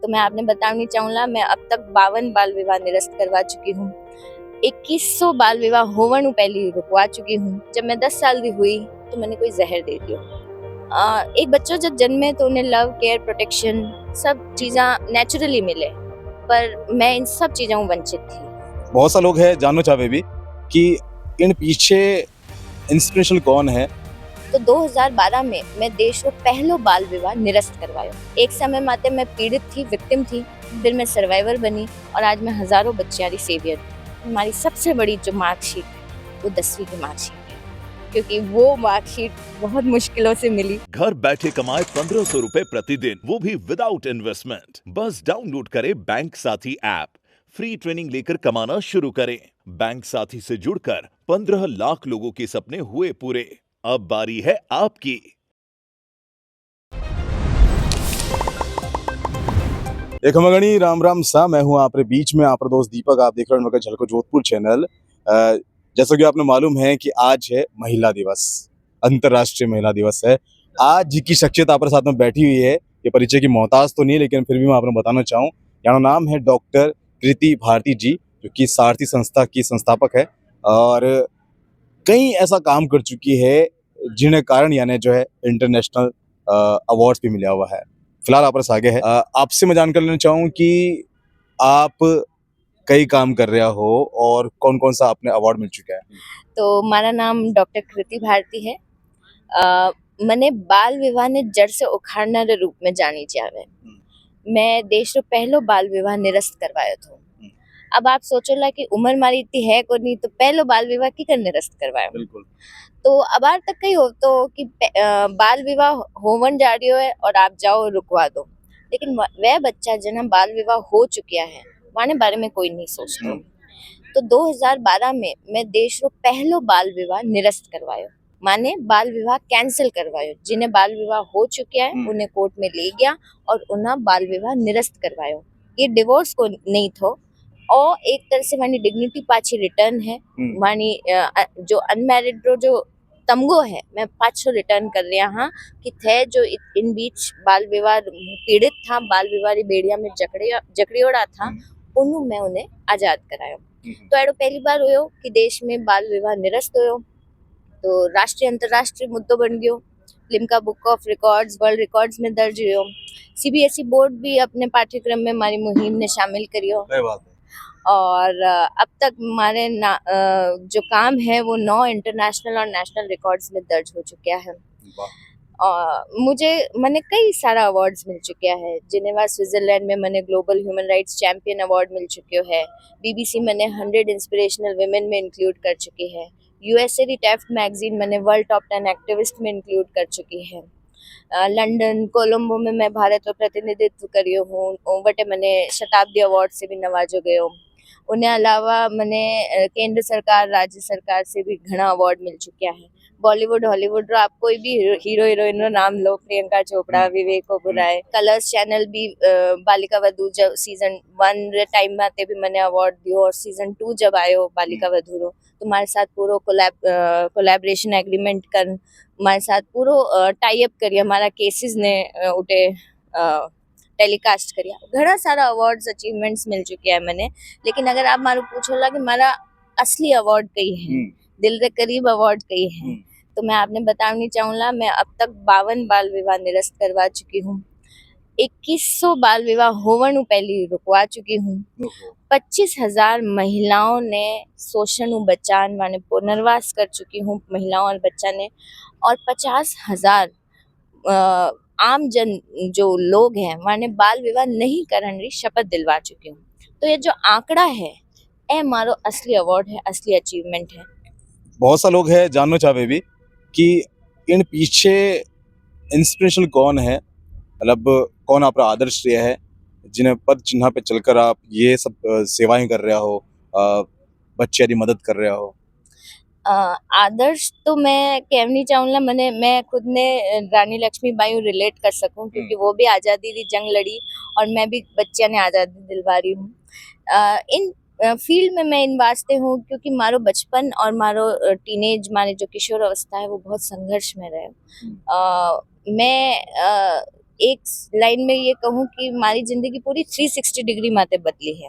तो मैं आपने बताना चाहूँगा मैं अब तक 52 बाल विवाह निरस्त करवा चुकी हूँ। 2100 बाल विवाह होवन पहले रुकवा चुकी हूँ। जब मैं 10 साल की हुई तो मैंने कोई जहर दे दिया। एक बच्चा जब जन्मे तो उन्हें लव केयर प्रोटेक्शन सब चीज़ें नेचुरली मिले, पर मैं इन सब चीज़ों वंचित थी। बहुत सा लोग है जानना चाहे भी कि इन पीछे इंस्पिरेशन कौन है। तो 2012 में मैं देश को पहलो बाल विवाह निरस्त करवायो। एक समय माते मैं पीड़ित थी, विक्टिम थी, फिर मैं सर्वाइवर बनी और आज मैं हजारों बच्चियां की सेवियर। हमारी सबसे बड़ी जो मार्कशीट है वो 10वीं की मार्कशीट है, क्योंकि वो मार्कशीट बहुत मुश्किलों से मिली। घर बैठे कमाए 1500 रुपए प्रतिदिन, वो भी विदाउट इन्वेस्टमेंट। बस डाउनलोड करें बैंक साथी ऐप, फ्री ट्रेनिंग लेकर कमाना शुरू करें। बैंक साथी से जुड़कर 15 लाख लोगों के सपने हुए पूरे। अब बारी है आपकी। एक हमगणी राम राम सा, मैं हूं आपके बीच में आपका दोस्त दीपक। आप देख रहे हैं झलको जोधपुर चैनल। जैसा कि आपने मालूम है कि आज है महिला दिवस, अंतर्राष्ट्रीय महिला दिवस है। आज की शख्सियत आपके साथ में बैठी हुई है, ये परिचय की मोहताज तो नहीं है, लेकिन फिर भी मैं आपको बताना चाहूँ, यहाँ नाम है डॉक्टर कृति भारती जी, जो कि सारथी संस्था की संस्थापक है और कई ऐसा काम कर चुकी है जिन्हें कारण यानी जो है इंटरनेशनल अवार्ड्स भी मिला हुआ है। फिलहाल आप आगे है, आपसे मैं जानकर लेना चाहूँ कि आप कई काम कर रहा हो और कौन कौन सा आपने अवार्ड मिल चुका है। तो हमारा नाम डॉक्टर कृति भारती है। मने बाल विवाह ने जड़ से उखाड़ना रे रूप में जानी जावे। मैं देश रो पहलो बाल विवाह निरस्त करवायो थो। अब आप सोचोला कि उम्र मारी इतनी है को नहीं, तो पहलो बाल विवाह की कर निरस्त करवायो। बिल्कुल। तो अबार तक कही हो तो कि बाल विवाह होवन जा रही है और आप जाओ रुकवा दो, लेकिन वह बच्चा जना बाल विवाह हो चुका है वाने बारे में कोई नहीं सोचता। तो 2012 में मैं देश रो पहलो बाल विवाह निरस्त करवायो, माने बाल विवाह कैंसिल करवायो। जिन्हें बाल विवाह हो चुका है उन्हें कोर्ट में ले गया और उन्हें बाल विवाह निरस्त करवायो। ये डिवोर्स को नहीं थो और एक तरह से मानी डिग्निटी पाछी रिटर्न है। मानी जो अनमैरिड रो जो तमगो है मैं पाछो रिटर्न कर रहा हाँ कि थे जो इन बीच बाल विवाह पीड़ित था, बाल विवाह बेड़िया में जकड़ियोड़ा था, उन्हों मैं उन्हें आजाद करायो। तो एडो पहली बार हुयो कि देश में बाल विवाह निरस्त हुयो, तो राष्ट्रीय अंतरराष्ट्रीय मुद्दो बन गयो। Limca book of records world records में दर्ज हुयो। सीबीएसई बोर्ड भी अपने पाठ्यक्रम में हमारी मुहिम ने शामिल करियो। और अब तक हमारे जो काम है वो 9 इंटरनेशनल और नेशनल रिकॉर्ड्स में दर्ज हो चुका है। मुझे मैंने कई सारा अवार्ड्स मिल चुके हैं। जिनेवा स्विट्जरलैंड में मैंने global human rights champion award मिल चुके है। बीबीसी मैंने 100 इंस्पिरेशनल वुमेन में इंक्लूड कर चुकी है। यूएसए दी टेफ्ट मैगजीन मैंने वर्ल्ड टॉप 10 एक्टिविस्ट में इंक्लूड कर चुकी है। लंदन कोलंबो में मैं भारत का प्रतिनिधित्व करियो हूँ। वटे मैंने शताब्दी अवार्ड से भी नवाजो गयो। उन्हें अलावा मैंने केंद्र सरकार राज्य सरकार से भी घना अवार्ड मिल चुका है। बॉलीवुड हॉलीवुड रो आप कोई भी हीरो हीरोइन रो नाम लो, प्रियंका चोपड़ा, विवेक ओबेरॉय। कलर्स चैनल भी बालिका वधू जब सीजन 1 रे टाइम में भी मैंने अवार्ड दियो और सीजन 2 जब आयो बालिका वधू रो तो हमारे साथ पूरा कोलैबोरेशन एग्रीमेंट कर हमारे साथ पूरा टाई अप करिए, हमारा केसेस ने उठे टेलीकास्ट करिया। घना सारा अवार्ड्स अचीवमेंट्स मिल चुके हैं मैंने। लेकिन अगर आप मारू पूछोला कि हमारा असली अवार्ड कई है, दिल के करीब अवार्ड कई है, तो मैं आपने बताना चाहूँगा मैं अब तक 52 बाल विवाह निरस्त करवा चुकी हूँ। 2100 बाल विवाह होवन पहले रुकवा चुकी हूँ। 25,000 महिलाओं ने शोषण बचान माने पुनर्वास कर चुकी हूँ महिलाओं और बच्चा ने, और 50,000 आम जन जो लोग हैं माने बाल विवाह नहीं करने की शपथ दिलवा चुकी हूँ। तो ये जो आंकड़ा है ए मारो असली अवार्ड है, असली अचीवमेंट है। बहुत सा लोग है जानना चाहे भी कि इन पीछे इंस्पिरेशन कौन है, मतलब कौन आपका आदर्श रहा है जिन्हें पद चिन्ह पे चलकर आप ये सब सेवाएं कर रहे हो, बच्चे की मदद कर रहे हो। आदर्श तो मैं कहनी चाहूँगा, मैं खुद ने रानी लक्ष्मीबाई रिलेट कर सकूं, क्योंकि वो भी आज़ादी की जंग लड़ी और मैं भी बच्चियां ने आज़ादी दिलवा रही हूँ। इन फील्ड में मैं इन वास्ते हूँ क्योंकि मारो बचपन और मारो टीनेज मारे जो किशोर अवस्था है वो बहुत संघर्ष में रहे। मैं एक लाइन में ये कहूँ कि मारी जिंदगी पूरी 360 डिग्री माते बदली है।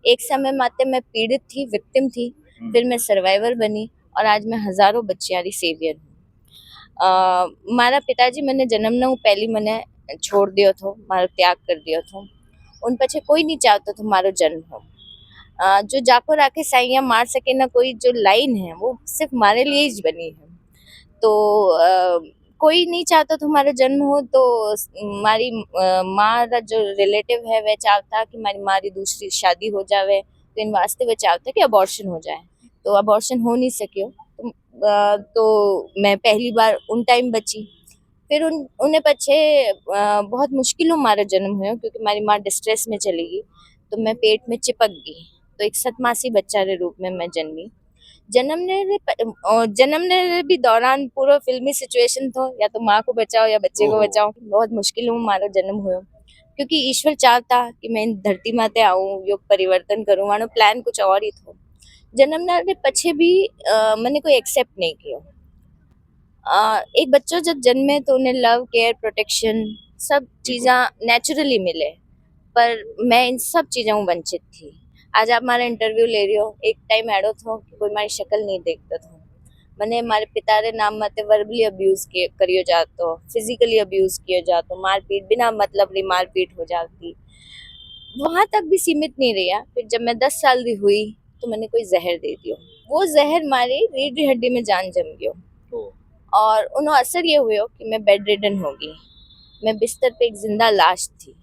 एक समय माते मैं पीड़ित थी, विक्टिम थी, फिर मैं सर्वाइवर बनी और आज मैं हजारों बच्चियारी सेवियर हूँ। मारा पिताजी मैंने जन्म न पहली मैंने छोड़ दियो थो, मारो त्याग कर दियो थो। उन पछे कोई नहीं चाहतो तो मारो जन्म हो। जो जाको राखे साइया मार सके ना कोई जो लाइन है वो सिर्फ मारे लिए ही बनी है। तो कोई नहीं चाहता तुम्हारा जन्म हो तो मारी माँ रा जो रिलेटिव है वह चाहता कि मारी मारी दूसरी शादी हो जावे, तो इन वास्ते वह चाहता कि अबॉर्शन हो जाए, तो अबॉर्शन हो नहीं सकियो। तो मैं पहली बार उन टाइम बची। फिर उन्हें पछे बहुत मुश्किलों मारा जन्म हुयो क्योंकि मारी माँ डिस्ट्रेस में चली गई, तो मैं पेट में चिपक गई, तो एक सतमासी बच्चा रे रूप में मैं जन्मी। जन्मने रे भी दौरान पूरा फिल्मी सिचुएशन थो, या तो माँ को बचाओ या बच्चे को बचाओ। बहुत मुश्किल में मारो जन्म हुयो क्योंकि ईश्वर चाहता कि मैं इन धरती माते आऊं, योग परिवर्तन करूं, मानो प्लान कुछ और ही थो। जन्मना रे पछे भी मैंने कोई एक्सेप्ट नहीं किया। एक बच्चों जब जन्मे तो उन्हें लव, केयर, प्रोटेक्शन सब चीज़ा नेचुरली मिले, पर मैं इन सब चीज़ों वंचित थी। आज आप हमारा इंटरव्यू ले रही हो, एक टाइम एडो थो कि कोई हमारी शक्ल नहीं देखता था। मैंने हमारे पिता रे नाम मते वर्बली अब्यूज करियो जातो, फिजिकली अब्यूज कियो जातो, मारपीट बिना मतलब री मारपीट हो जाती। वहां तक भी सीमित नहीं रहा। फिर जब मैं 10 साल की हुई तो मैंने कोई जहर दे दियो। वो जहर मारी रीढ़ की हड्डी में जान जम गयो और उन्हें असर ये हुआ कि मैं बेड रिडन हो गई। मैं बिस्तर पे एक जिंदा लाश थी।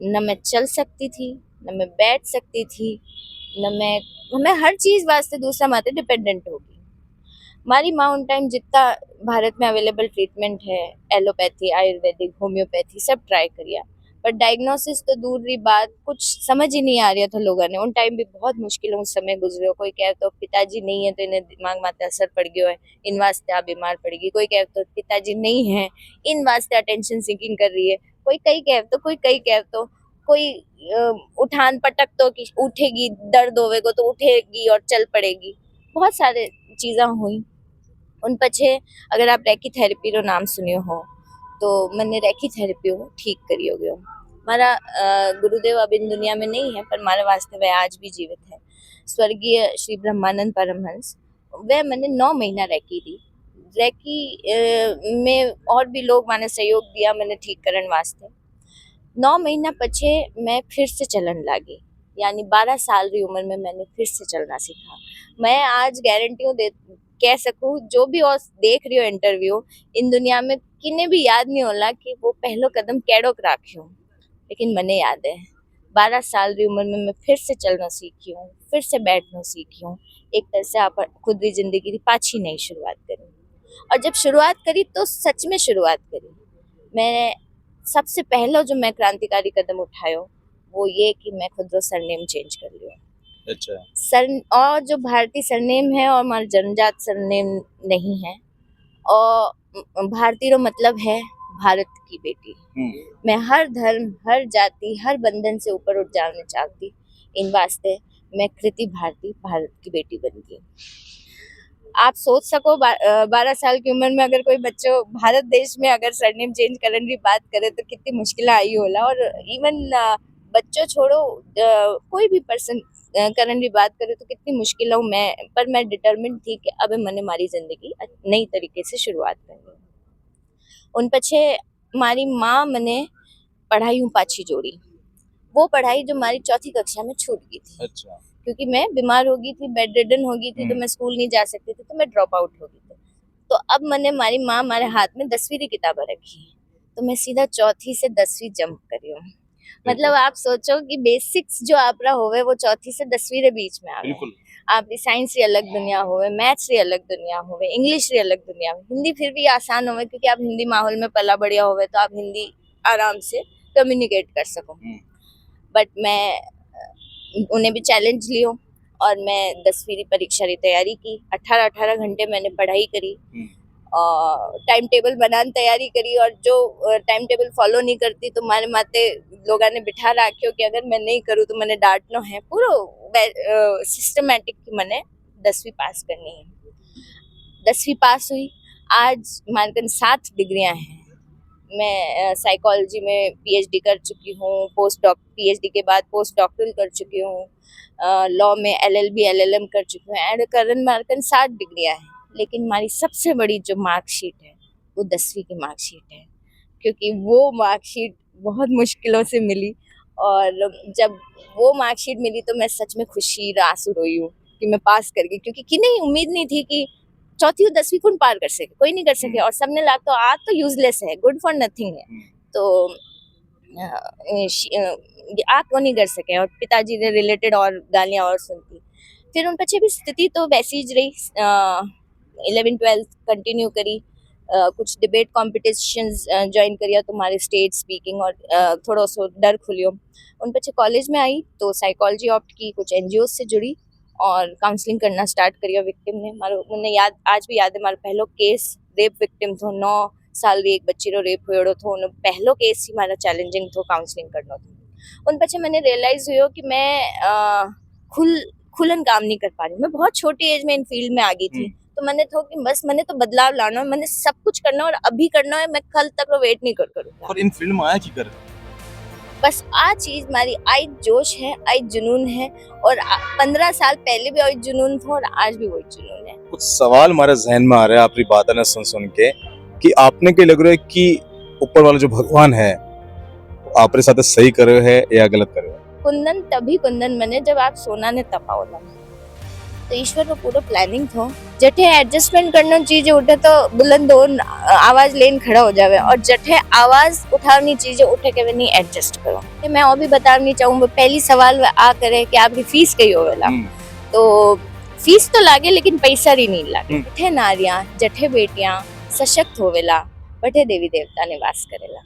न मैं चल सकती थी, न मैं बैठ सकती थी, न मैं हर चीज वास्ते दूसरा माते डिपेंडेंट होगी। हमारी माँ उन टाइम जितना भारत में अवेलेबल ट्रीटमेंट है, एलोपैथी, आयुर्वेदिक, होम्योपैथी सब ट्राई करिया, पर डायग्नोसिस तो दूर रही बात, कुछ समझ ही नहीं आ रहा था लोगों ने। उन टाइम भी बहुत मुश्किलों समय गुजरे। कोई कहे तो पिताजी नहीं है तो इन्हें दिमाग माते असर पड़ गयो है, इन वास्ते आप बीमार पड़ गई। कोई कहे तो पिताजी नहीं है, इन वास्ते अटेंशन सीकिंग कर रही है। कोई कई कहे तो कोई उठान पटक तो कि उठेगी, दर्द होवेगो तो उठेगी और चल पड़ेगी। बहुत सारे चीज़ें हुई। उन पछे अगर आप रेकी थेरेपी रो नाम सुनियो हो तो मैंने रेकी थेरेपी हो ठीक करियो गयो। मारा गुरुदेव अब इन दुनिया में नहीं है, पर मारे वास्ते वह आज भी जीवित है। स्वर्गीय श्री ब्रह्मानंद परमहंस, वह मैंने 9 महीना रेकी दी। रेकी में और भी लोग मैंने सहयोग दिया मैंने ठीक करने वास्ते। 9 महीना पछे मैं फिर से चलन लागी, यानी 12 साल की उम्र में मैंने फिर से चलना सीखा। मैं आज गारंटी दे कह सकूं, जो भी और देख रही हो इंटरव्यू, इन दुनिया में किन्हें भी याद नहीं होला कि वो पहलो कदम केड़ो राख्यो, लेकिन मने याद है। 12 साल की उम्र में मैं फिर से चलना सीखी हूँ, फिर से बैठना सीखी हूँ। एक तरह से आप खुद की जिंदगी की पाछी नई शुरुआत करी, और जब शुरुआत करी तो सच में शुरुआत करी। मैं सबसे पहला जो मैं क्रांतिकारी कदम उठायो वो ये कि मैं खुद रो सरनेम चेंज कर लियो। अच्छा। सर और जो भारतीय सरनेम है और हमारा जन्मजात सरनेम नहीं है, और भारतीय रो मतलब है भारत की बेटी। मैं हर धर्म, हर जाति, हर बंधन से ऊपर उठ जाना चाहती। इन वास्ते मैं कृति भारती, भारत की बेटी बन गई। आप सोच सको 12 साल की उम्र में अगर कोई बच्चों भारत देश में अगर सरनेम चेंज करने की बात करे तो कितनी मुश्किल आई होला। और इवन बच्चों छोड़ो, कोई भी पर्सन करने की बात करे तो कितनी मुश्किल हो। मैं डिटर्मिन थी कि अब मैंने हमारी जिंदगी नई तरीके से शुरुआत करनी। उन पछे हमारी माँ मैंने पढ़ाई हूँ पाछी जोड़ी। वो पढ़ाई जो हमारी 4थी कक्षा में छूट गई थी। अच्छा। क्योंकि मैं बीमार हो गई थी, बेड रिडन हो गई थी, तो मैं स्कूल नहीं जा सकती थी, तो मैं ड्रॉप आउट हो गई थी। तो अब मैंने हमारी माँ हमारे हाथ में 10वीं की किताबें रखी, तो मैं सीधा 4थी से 10वीं जंप करी हूँ। मतलब आप सोचो कि बेसिक्स जो आपरा होवे वो 4थी से 10वीं के बीच में आवे। बिल्कुल। आपकी साइंस री अलग दुनिया होवे, मैथ्स री अलग दुनिया होवे, इंग्लिश री अलग दुनिया होवे। हिंदी फिर भी आसान होवे क्योंकि आप हिंदी माहौल में पला बढ़िया होवे तो आप हिंदी आराम से कम्युनिकेट कर सको। बट मैं उन्हें भी चैलेंज लियो और मैं 10वीं की परीक्षा की तैयारी की। 18 घंटे मैंने पढ़ाई करी और टाइम टेबल बनाने तैयारी करी। और जो टाइम टेबल फॉलो नहीं करती तो मारे माते लोगों ने बिठा रखियो कि अगर मैं नहीं करूँ तो मैंने डांटना है। पूरा सिस्टमेटिक की मैंने 10वीं पास करनी है। 10वीं पास हुई। आज हमारे कन 7 डिग्रियां हैं। मैं साइकोलॉजी में पीएचडी कर चुकी हूँ, पोस्ट डॉक पीएचडी के बाद पोस्ट डॉक्टरल कर चुकी हूँ, लॉ में एलएलबी एलएलएम कर चुकी हूँ एंड करंट मार्कन 60 डिग्रियाँ हैं। लेकिन हमारी सबसे बड़ी जो मार्कशीट है वो 10वीं की मार्कशीट है, क्योंकि वो मार्कशीट बहुत मुश्किलों से मिली और जब वो मार्कशीट मिली तो मैं सच में खुशी आंसू रोई हूँ कि मैं पास कर गई, क्योंकि किन्हीं उम्मीद नहीं थी कि चौथी और 10वीं कौन पार कर सके, कोई नहीं कर सके और सबने ला तो आज तो यूजलेस है, गुड फॉर नथिंग है, तो आप कौन नहीं कर सके। और पिताजी ने रिलेटेड और गालियाँ और सुनती, फिर उन पीछे भी स्थिति तो वैसी ही रही। 11-12 कंटिन्यू करी, कुछ डिबेट कॉम्पिटिशन्स ज्वाइन करिया तुम्हारे स्टेज स्पीकिंग और थोड़ा सो डर खुलियो। उन पीछे कॉलेज में आई तो साइकोलॉजी ऑप्ट की, कुछ एनजीओ से जुड़ी और काउंसलिंग करना स्टार्ट करिया विक्टिम ने। मारो मुझे याद आज भी याद है, मारो पहलो केस रेप विक्टिम थो, 9 साल री एक बच्ची रो रेप हुयो थो, उन पहलो केस ही मारा चैलेंजिंग थो काउंसलिंग करनो थो। उन पीछे मैंने रियलाइज हुयो कि मैं खुलन काम नहीं कर पा रही, मैं बहुत छोटी एज में इन फील्ड में आ गई थी, तो मैंने थो कि बस मैंने तो बदलाव लाना है, मैंने सब कुछ करना और अभी करना है, मैं कल तक रो वेट नहीं करूँगा। और इन फील्ड में आया की कर बस आ चीज हमारी आई जोश है, आई जुनून है और 15 साल पहले भी वही जुनून था और आज भी वही जुनून है। कुछ सवाल हमारे जहन में आ रहे हैं आपकी बातें ना सुन सुन के कि आपने क्या लग रहा है कि ऊपर वाला जो भगवान है आपके साथ सही कर रहे है या गलत कर रहे है? कुंदन तभी कुंदन बने जब आप सोना ने तपाओला, तो ईश्वर को पूरा प्लानिंग थो। जठे एडजस्टमेंट करना चीज उठे तो बुलंद हो आवाज लेन खड़ा हो जावे और जठे आवाज उठावनी चीज उठे के नहीं एडजस्ट करो। कि मैं और भी बतानी चाहूँ, वो पहली सवाल आ करे कि आपकी फीस कई होवेला, तो फीस तो लागे लेकिन पैसा ही नहीं लागे। जठे नारियां जठे बेटियां सशक्त होवेला, बठे देवी देवता ने वास करेला।